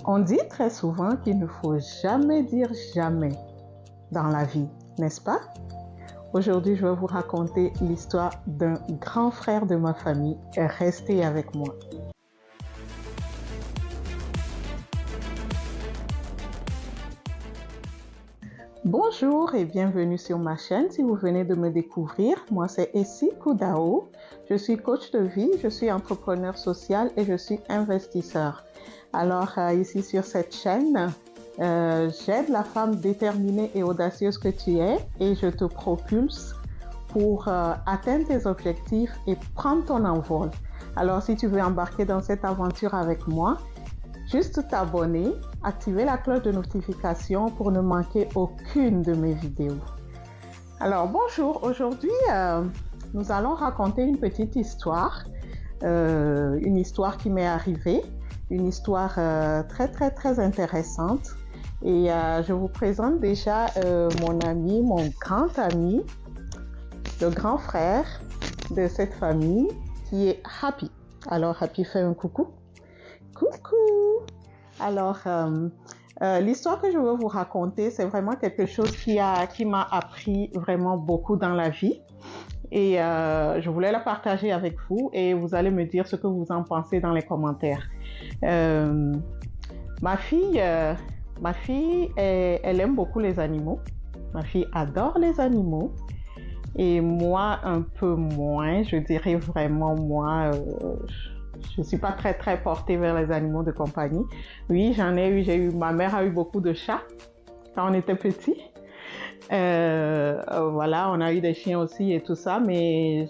On dit très souvent qu'il ne faut jamais dire jamais dans la vie, n'est-ce pas? Aujourd'hui, je vais vous raconter l'histoire d'un grand frère de ma famille. Restez avec moi. Bonjour et bienvenue sur ma chaîne. Si vous venez de me découvrir, moi c'est Essie Koudao. Je suis coach de vie, je suis entrepreneur social et je suis investisseur. Alors ici sur cette chaîne, j'aide la femme déterminée et audacieuse que tu es et je te propulse pour atteindre tes objectifs et prendre ton envol. Alors si tu veux embarquer dans cette aventure avec moi, juste t'abonner, activer la cloche de notification pour ne manquer aucune de mes vidéos. Alors bonjour, aujourd'hui nous allons raconter une petite histoire, une histoire qui m'est arrivée, une histoire très intéressante. Et je vous présente déjà mon ami, mon grand ami, le grand frère de cette famille qui est Happy. Alors Happy, fais un coucou. Coucou! Alors, l'histoire que je veux vous raconter, c'est vraiment quelque chose qui m'a appris vraiment beaucoup dans la vie. Et je voulais la partager avec vous et vous allez me dire ce que vous en pensez dans les commentaires. Ma fille, elle aime beaucoup les animaux. Ma fille adore les animaux. Et moi, un peu moins, je dirais vraiment moi... je ne suis pas très portée vers les animaux de compagnie. Oui, ma mère a eu beaucoup de chats quand on était petit. Voilà, on a eu des chiens aussi et tout ça, mais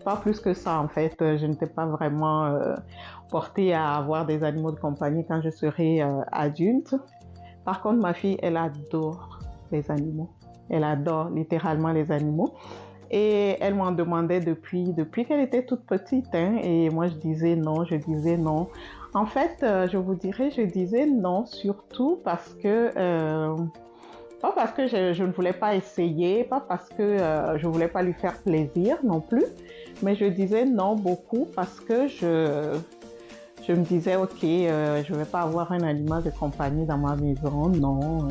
pas plus que ça en fait. Je n'étais pas vraiment portée à avoir des animaux de compagnie quand je serai adulte. Par contre, ma fille, elle adore les animaux. Elle adore littéralement les animaux. Et elle m'en demandait depuis qu'elle était toute petite. Hein, et moi, je disais non. En fait, je disais non surtout parce que... pas parce que je ne voulais pas essayer, pas parce que je ne voulais pas lui faire plaisir non plus. Mais je disais non beaucoup parce que je me disais, ok, je ne vais pas avoir un animal de compagnie dans ma maison. Non,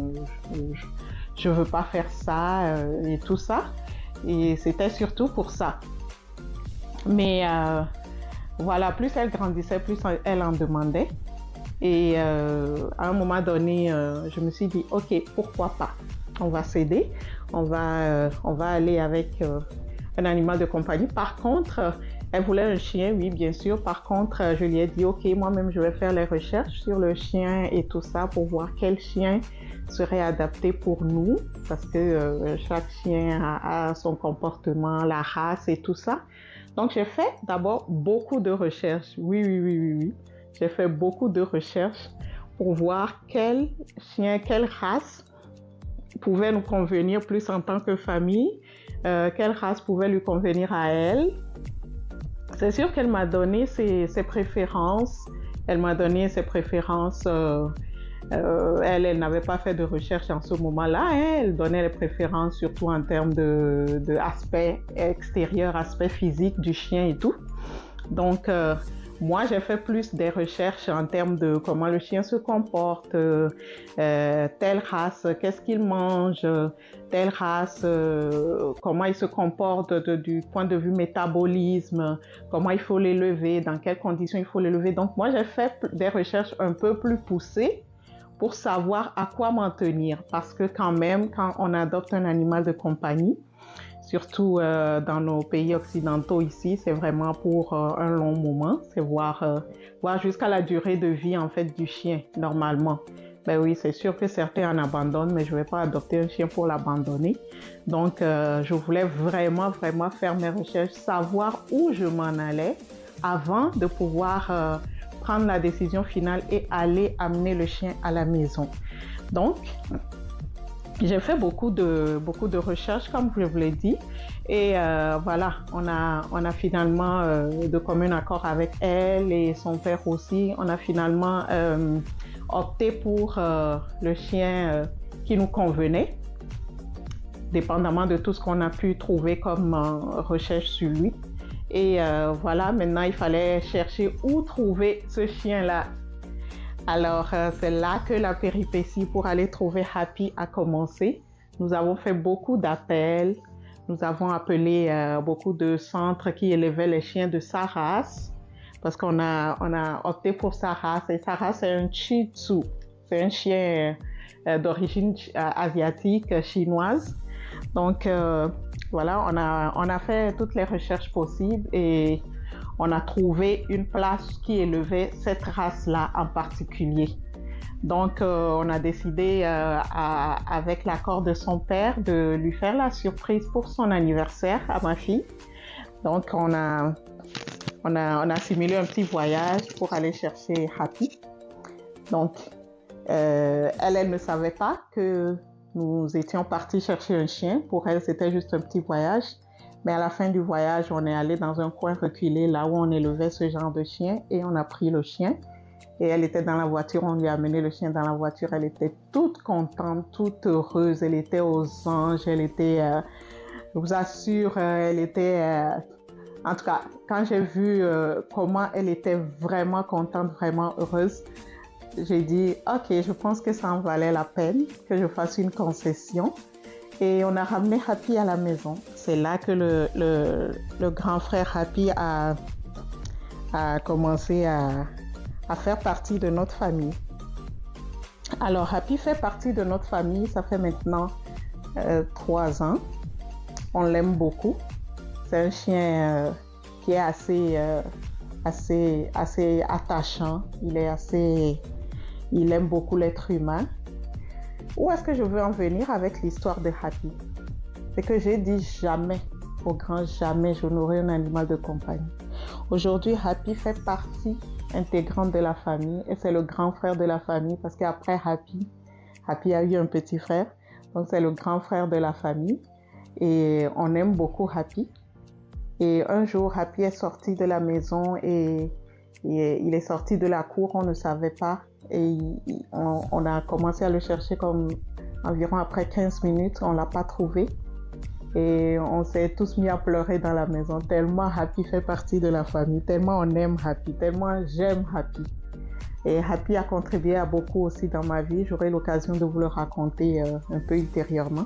je ne veux pas faire ça et tout ça. Et c'était surtout pour ça. Mais voilà, plus elle grandissait, plus elle en demandait. Et à un moment donné, je me suis dit, ok, pourquoi pas? On va s'aider, on va aller avec un animal de compagnie. Par contre, elle voulait un chien, oui, bien sûr. Par contre, je lui ai dit, ok, moi-même, je vais faire les recherches sur le chien et tout ça pour voir quel chien serait adapté pour nous. Parce que chaque chien a son comportement, la race et tout ça. Donc, j'ai fait d'abord beaucoup de recherches. Oui. J'ai fait beaucoup de recherches pour voir quel chien, quelle race pouvait nous convenir plus en tant que famille, quelle race pouvait lui convenir à elle. C'est sûr qu'elle m'a donné ses préférences. Elle m'a donné ses préférences. Elle n'avait pas fait de recherche en ce moment-là. Hein. Elle donnait les préférences surtout en termes de aspect extérieur, aspect physique du chien et tout. Donc, moi, j'ai fait plus des recherches en termes de comment le chien se comporte, telle race, qu'est-ce qu'il mange, telle race, comment il se comporte du point de vue métabolisme, comment il faut l'élever, dans quelles conditions il faut l'élever. Donc, moi, j'ai fait des recherches un peu plus poussées pour savoir à quoi m'en tenir. Parce que quand même, quand on adopte un animal de compagnie, surtout dans nos pays occidentaux ici, c'est vraiment pour un long moment, c'est voir jusqu'à la durée de vie en fait du chien normalement. Ben oui, c'est sûr que certains en abandonnent, mais je ne vais pas adopter un chien pour l'abandonner. Donc, je voulais vraiment faire mes recherches, savoir où je m'en allais avant de pouvoir prendre la décision finale et aller amener le chien à la maison. Donc, j'ai fait beaucoup de recherches, comme je vous l'ai dit, et voilà, on a finalement de commun accord avec elle et son père aussi. On a finalement opté pour le chien qui nous convenait, dépendamment de tout ce qu'on a pu trouver comme recherche sur lui. Et voilà, maintenant il fallait chercher où trouver ce chien-là. Alors, c'est là que la péripétie pour aller trouver Happy a commencé. Nous avons fait beaucoup d'appels. Nous avons appelé beaucoup de centres qui élevaient les chiens de sa race parce qu'on a opté pour sa race. Et sa race, c'est un Shih Tzu. C'est un chien d'origine asiatique, chinoise. Donc, voilà, on a fait toutes les recherches possibles et on a trouvé une place qui élevait cette race-là en particulier. Donc, on a décidé, avec l'accord de son père, de lui faire la surprise pour son anniversaire à ma fille. Donc, on a simulé un petit voyage pour aller chercher Happy. Donc, elle ne savait pas que nous étions partis chercher un chien. Pour elle, c'était juste un petit voyage. Mais à la fin du voyage, on est allé dans un coin reculé, là où on élevait ce genre de chien, et on a pris le chien. Et elle était dans la voiture, on lui a amené le chien dans la voiture. Elle était toute contente, toute heureuse. Elle était aux anges. Elle était, je vous assure, elle était... en tout cas, quand j'ai vu comment elle était vraiment contente, vraiment heureuse, j'ai dit, OK, je pense que ça en valait la peine que je fasse une concession. Et on a ramené Happy à la maison. C'est là que le grand frère Happy a commencé à faire partie de notre famille. Alors, Happy fait partie de notre famille, ça fait maintenant 3 ans. On l'aime beaucoup. C'est un chien qui est assez attachant. Il aime beaucoup l'être humain. Où est-ce que je veux en venir avec l'histoire de Happy? C'est que j'ai dit jamais, au grand jamais, je n'aurai un animal de compagnie. Aujourd'hui, Happy fait partie intégrante de la famille et c'est le grand frère de la famille parce qu'après Happy a eu un petit frère. Donc, c'est le grand frère de la famille et on aime beaucoup Happy. Et un jour, Happy est sorti de la maison et il est sorti de la cour, on ne savait pas. Et on a commencé à le chercher comme environ après 15 minutes, on ne l'a pas trouvé. Et on s'est tous mis à pleurer dans la maison, tellement Happy fait partie de la famille, tellement on aime Happy, tellement j'aime Happy. Et Happy a contribué à beaucoup aussi dans ma vie, j'aurai l'occasion de vous le raconter un peu ultérieurement.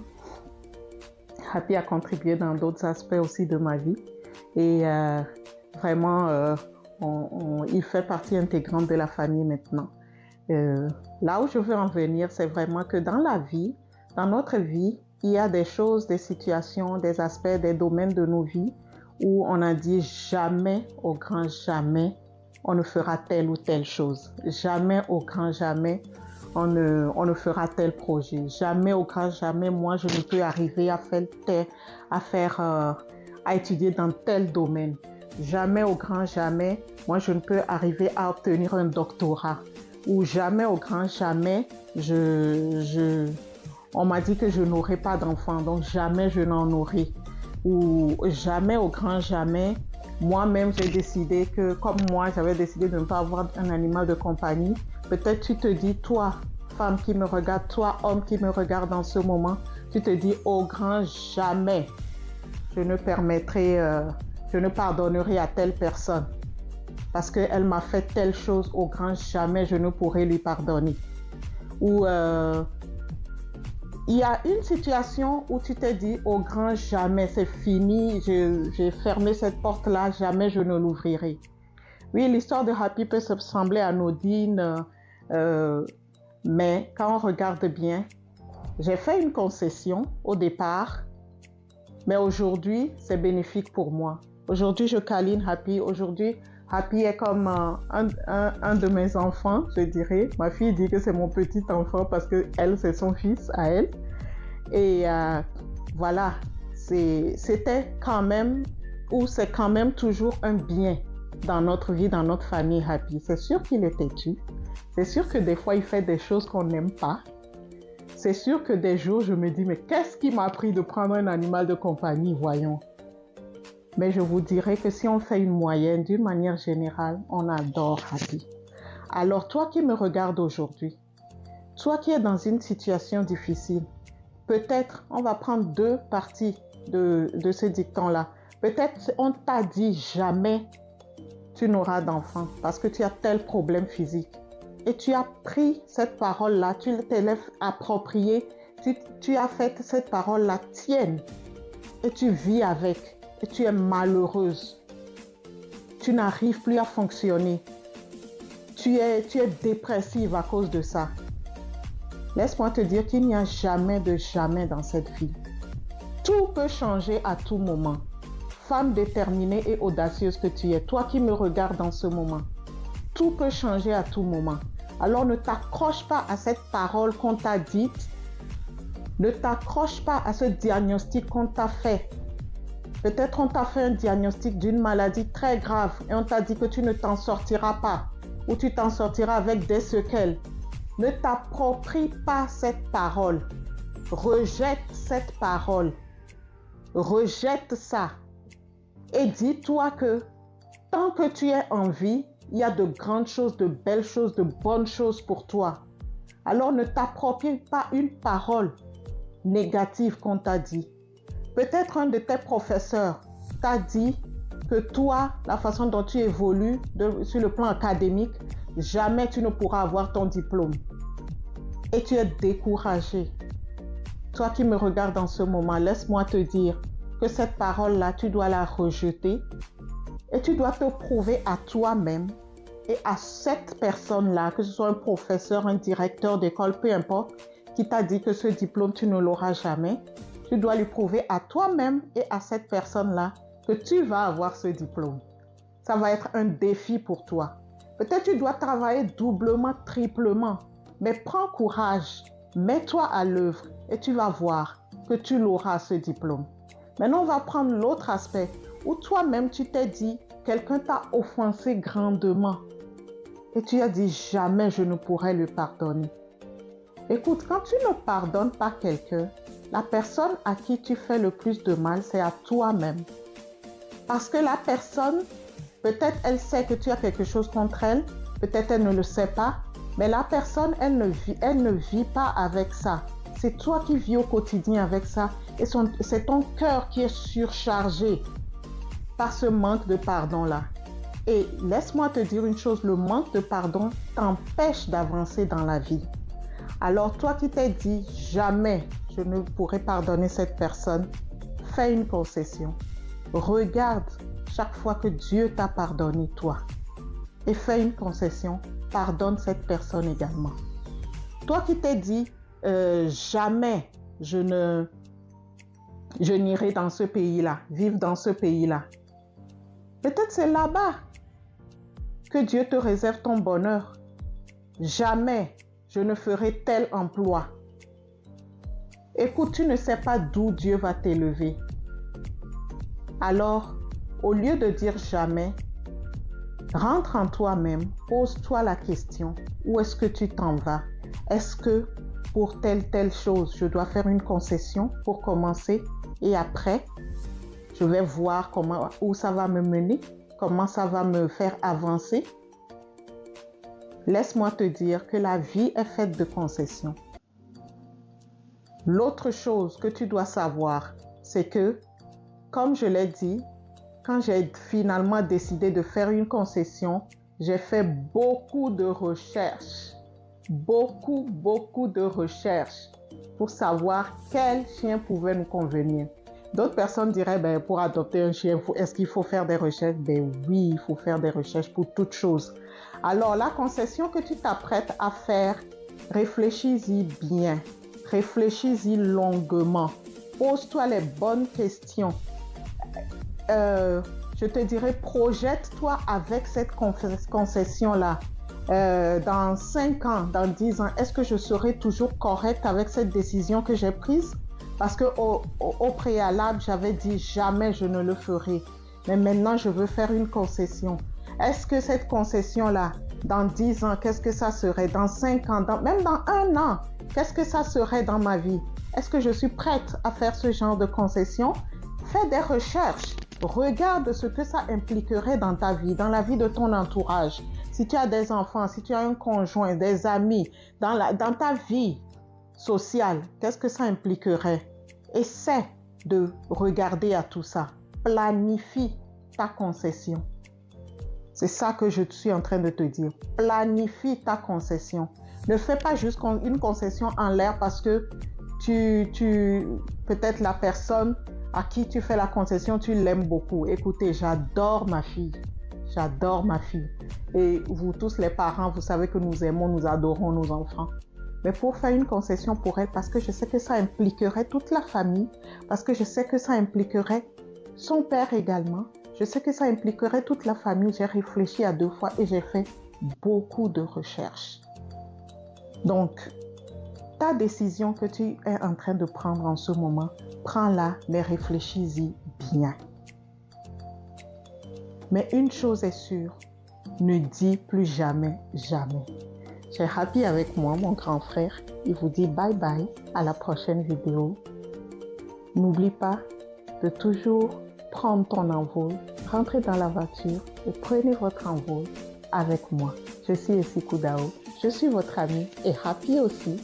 Happy a contribué dans d'autres aspects aussi de ma vie. Et vraiment, il fait partie intégrante de la famille maintenant. Là où je veux en venir, c'est vraiment que dans la vie, dans notre vie, il y a des choses, des situations, des aspects, des domaines de nos vies où on a dit jamais, au grand jamais, on ne fera telle ou telle chose. Jamais, au grand jamais, on ne fera tel projet. Jamais, au grand jamais, moi, je ne peux arriver à étudier dans tel domaine. Jamais, au grand jamais, moi, je ne peux arriver à obtenir un doctorat. Ou jamais, au grand jamais, on m'a dit que je n'aurai pas d'enfant, donc jamais je n'en aurai. Ou jamais, au grand jamais, moi-même j'ai décidé que, comme moi, j'avais décidé de ne pas avoir un animal de compagnie. Peut-être tu te dis, toi, femme qui me regarde, toi, homme qui me regarde en ce moment, tu te dis, au grand jamais, je ne pardonnerai à telle personne. Parce qu'elle m'a fait telle chose, au grand jamais je ne pourrai lui pardonner. Ou il y a une situation où tu te dis, au grand jamais, c'est fini, j'ai fermé cette porte-là, jamais je ne l'ouvrirai. Oui, l'histoire de Happy peut sembler anodine, mais quand on regarde bien, j'ai fait une concession au départ, mais aujourd'hui, c'est bénéfique pour moi. Aujourd'hui, je câline Happy. Aujourd'hui, Happy est comme un de mes enfants, je dirais. Ma fille dit que c'est mon petit enfant parce que elle, c'est son fils à elle. Et voilà, c'était quand même, ou c'est quand même toujours un bien dans notre vie, dans notre famille Happy. C'est sûr qu'il est têtu. C'est sûr que des fois, il fait des choses qu'on n'aime pas. C'est sûr que des jours, je me dis, mais qu'est-ce qui m'a pris de prendre un animal de compagnie, voyons. Mais je vous dirais que si on fait une moyenne, d'une manière générale, on adore Happy. Alors, toi qui me regardes aujourd'hui, toi qui es dans une situation difficile, peut-être on va prendre 2 parties de ce dicton-là. Peut-être on t'a dit jamais tu n'auras d'enfant parce que tu as tel problème physique. et tu as pris cette parole-là, tu te l'as appropriée, tu as fait cette parole-là tienne et tu vis avec et tu es malheureuse. Tu n'arrives plus à fonctionner. Tu es dépressive à cause de ça. Laisse-moi te dire qu'il n'y a jamais de jamais dans cette vie. Tout peut changer à tout moment. Femme déterminée et audacieuse que tu es, toi qui me regardes dans ce moment, tout peut changer à tout moment. Alors ne t'accroche pas à cette parole qu'on t'a dite. Ne t'accroche pas à ce diagnostic qu'on t'a fait. Peut-être on t'a fait un diagnostic d'une maladie très grave et on t'a dit que tu ne t'en sortiras pas ou tu t'en sortiras avec des séquelles. Ne t'approprie pas cette parole. Rejette cette parole. Rejette ça. Et dis-toi que tant que tu es en vie, il y a de grandes choses, de belles choses, de bonnes choses pour toi. Alors ne t'approprie pas une parole négative qu'on t'a dit. Peut-être un de tes professeurs t'a dit que toi, la façon dont tu évolues sur le plan académique, jamais tu ne pourras avoir ton diplôme. Et tu es découragé. Toi qui me regardes en ce moment, laisse-moi te dire que cette parole-là, tu dois la rejeter et tu dois te prouver à toi-même et à cette personne-là, que ce soit un professeur, un directeur d'école, peu importe, qui t'a dit que ce diplôme, tu ne l'auras jamais. Tu dois lui prouver à toi-même et à cette personne-là que tu vas avoir ce diplôme. Ça va être un défi pour toi. Peut-être tu dois travailler doublement, triplement, mais prends courage, mets-toi à l'œuvre et tu vas voir que tu l'auras ce diplôme. Maintenant, on va prendre l'autre aspect où toi-même tu t'es dit, quelqu'un t'a offensé grandement et tu as dit jamais je ne pourrai le pardonner. Écoute, quand tu ne pardonnes pas quelqu'un, la personne à qui tu fais le plus de mal, c'est à toi-même. Parce que la personne, peut-être elle sait que tu as quelque chose contre elle, peut-être elle ne le sait pas, mais la personne, elle ne vit pas avec ça. C'est toi qui vis au quotidien avec ça et c'est ton cœur qui est surchargé par ce manque de pardon-là. Et laisse-moi te dire une chose, le manque de pardon t'empêche d'avancer dans la vie. Alors toi qui t'es dit jamais je ne pourrai pardonner cette personne, fais une concession. Regarde chaque fois que Dieu t'a pardonné toi et fais une concession, pardonne cette personne également. Toi qui t'es dit jamais je n'irai dans ce pays-là, vivre dans ce pays-là. Peut-être c'est là-bas que Dieu te réserve ton bonheur. Jamais je ne ferai tel emploi. Écoute, tu ne sais pas d'où Dieu va t'élever. Alors, au lieu de dire jamais, rentre en toi-même, pose-toi la question, où est-ce que tu t'en vas? Est-ce que pour telle chose, je dois faire une concession pour commencer et après, je vais voir où ça va me mener, comment ça va me faire avancer? Laisse-moi te dire que la vie est faite de concessions. L'autre chose que tu dois savoir, c'est que, comme je l'ai dit, quand j'ai finalement décidé de faire une concession, j'ai fait beaucoup de recherches. Beaucoup de recherches pour savoir quel chien pouvait nous convenir. D'autres personnes diraient, pour adopter un chien, est-ce qu'il faut faire des recherches? Oui, il faut faire des recherches pour toute chose. Alors, la concession que tu t'apprêtes à faire, réfléchis-y bien. Réfléchis-y longuement. Pose-toi les bonnes questions. Je te dirais, projette-toi avec cette concession-là. Dans 5 ans, dans 10 ans, est-ce que je serai toujours correcte avec cette décision que j'ai prise? Parce qu'au préalable, j'avais dit jamais je ne le ferai. Mais maintenant, je veux faire une concession. Est-ce que cette concession-là, dans 10 ans, qu'est-ce que ça serait? Dans 5 ans, même dans 1 an, qu'est-ce que ça serait dans ma vie? Est-ce que je suis prête à faire ce genre de concession? Fais des recherches. Regarde ce que ça impliquerait dans ta vie, dans la vie de ton entourage. Si tu as des enfants, si tu as un conjoint, des amis, dans ta vie sociale, qu'est-ce que ça impliquerait? Essaie de regarder à tout ça. Planifie ta concession. C'est ça que je suis en train de te dire. Planifie ta concession. Ne fais pas juste une concession en l'air parce que peut-être la personne à qui tu fais la concession, tu l'aimes beaucoup. Écoutez, j'adore ma fille. J'adore ma fille. Et vous tous les parents, vous savez que nous aimons, nous adorons nos enfants. Mais pour faire une concession pour elle, parce que je sais que ça impliquerait toute la famille, parce que je sais que ça impliquerait son père également, je sais que ça impliquerait toute la famille, j'ai réfléchi à 2 fois et j'ai fait beaucoup de recherches. Donc, ta décision que tu es en train de prendre en ce moment, prends-la, mais réfléchis-y bien. Mais une chose est sûre, ne dis plus jamais, jamais. J'ai Happy avec moi, mon grand frère. Il vous dit bye bye, à la prochaine vidéo. N'oublie pas de toujours prendre ton envol, rentrez dans la voiture et prenez votre envol avec moi. Je suis Essie Koudao, je suis votre amie et Happy aussi.